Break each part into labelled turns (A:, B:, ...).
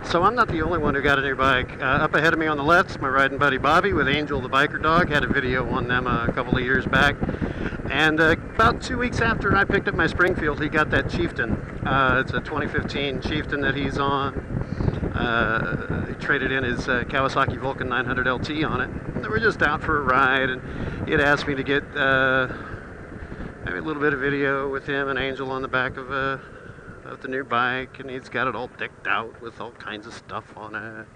A: So I'm not the only one who got a new bike. Up ahead of me on the left is my riding buddy Bobby with Angel the biker dog. Had a video on them a couple of years back. And about 2 weeks after I picked up my Springfield, he got that Chieftain. It's a 2015 Chieftain that he's on. He traded in his Kawasaki Vulcan 900 LT on it. And we were just out for a ride, and he had asked me to get maybe a little bit of video with him and Angel on the back of the new bike, and he's got it all decked out with all kinds of stuff on it.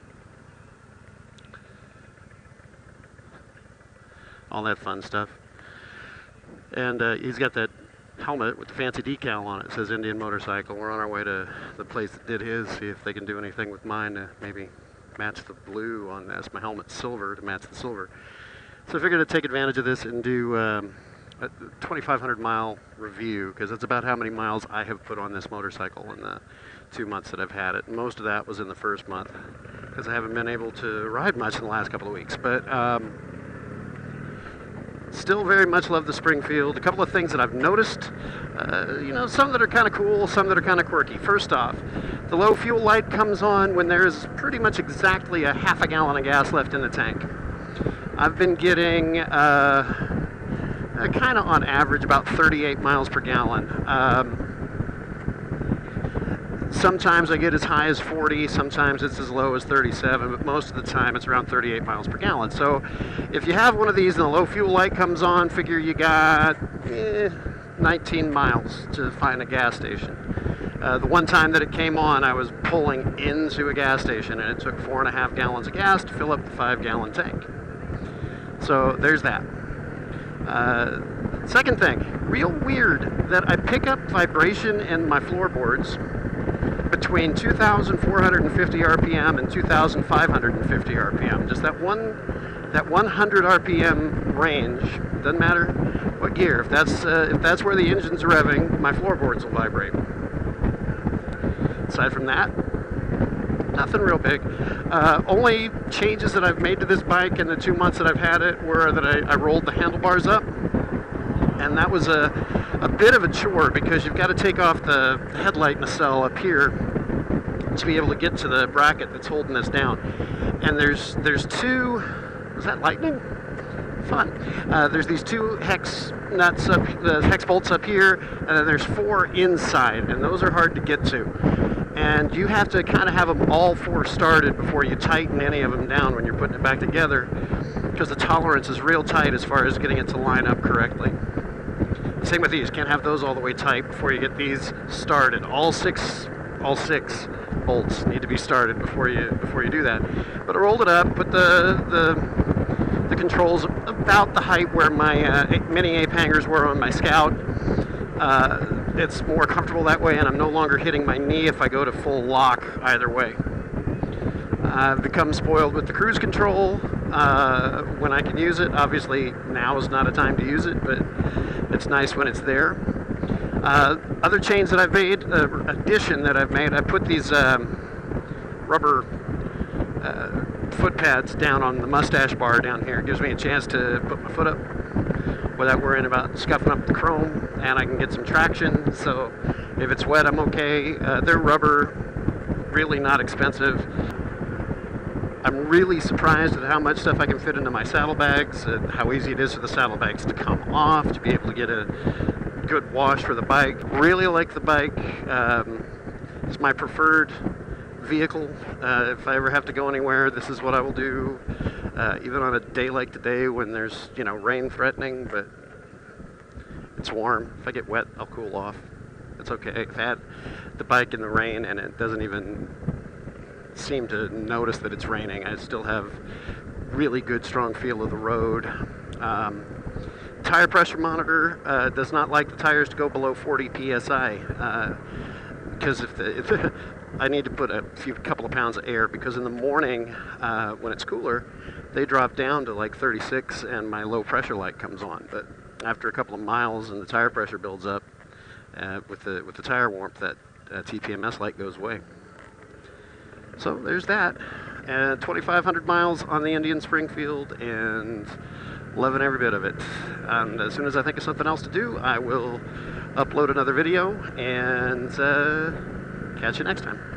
A: All that fun stuff. And he's got that helmet with the fancy decal on it. It says Indian Motorcycle. We're on our way to the place that did his, see if they can do anything with mine to maybe match the blue on this. My helmet's silver to match the silver. So I figured I'd take advantage of this and do a 2,500 mile review, because that's about how many miles I have put on this motorcycle in the 2 months that I've had it. Most of that was in the first month, because I haven't been able to ride much in the last couple of weeks. But still very much love the Springfield. A couple of things that I've noticed, you know, some that are kind of cool, some that are kind of quirky. First off, the low fuel light comes on when there's pretty much exactly a half a gallon of gas left in the tank. I've been getting kind of on average about 38 miles per gallon. Sometimes I get as high as 40, sometimes it's as low as 37, but most of the time it's around 38 miles per gallon. So if you have one of these and the low fuel light comes on, figure you got 19 miles to find a gas station. The one time that it came on, I was pulling into a gas station, and it took 4.5 gallons of gas to fill up the 5-gallon tank. So there's that. Second thing, real weird that I pick up vibration in my floorboards between 2,450 RPM and 2,550 RPM. Just that 100 RPM range. Doesn't matter what gear. If that's where the engine's revving, my floorboards will vibrate. Aside from that, nothing real big. Only changes that I've made to this bike in the 2 months that I've had it were that I rolled the handlebars up, and that was a bit of a chore, because you've got to take off the headlight nacelle up here to be able to get to the bracket that's holding this down. And there's two, is that lightning? Fun. There's these two hex nuts up, the hex bolts up here, and then there's 4 inside, and those are hard to get to. And you have to kind of have them all 4 started before you tighten any of them down when you're putting it back together, because the tolerance is real tight as far as getting it to line up correctly. Same with these. Can't have those all the way tight before you get these started. All six bolts need to be started before you do that. But I rolled it up, put the controls about the height where my mini ape hangers were on my Scout. It's more comfortable that way, and I'm no longer hitting my knee if I go to full lock either way. I've become spoiled with the cruise control when I can use it. Obviously, now is not a time to use it, but it's nice when it's there. Other change that I've made, addition that I've made, I put these rubber foot pads down on the mustache bar down here. It gives me a chance to put my foot up without worrying about scuffing up the chrome, and I can get some traction. So if it's wet, I'm okay. They're rubber, really not expensive. I'm really surprised at how much stuff I can fit into my saddlebags, how easy it is for the saddlebags to come off, to be able to get a good wash for the bike. Really like the bike. It's my preferred vehicle. If I ever have to go anywhere, this is what I will do. Even on a day like today when there's, you know, rain threatening, but it's warm. If I get wet, I'll cool off. It's okay. I've had the bike in the rain and it doesn't even seem to notice that it's raining. I still have really good strong feel of the road. Tire pressure monitor does not like the tires to go below 40 psi, because if I need to put a couple of pounds of air, because in the morning when it's cooler they drop down to like 36 and my low pressure light comes on, but after a couple of miles and the tire pressure builds up with the tire warmth, that TPMS light goes away. So there's that. 2,500 miles on the Indian Springfield, and loving every bit of it. And as soon as I think of something else to do, I will upload another video, and catch you next time.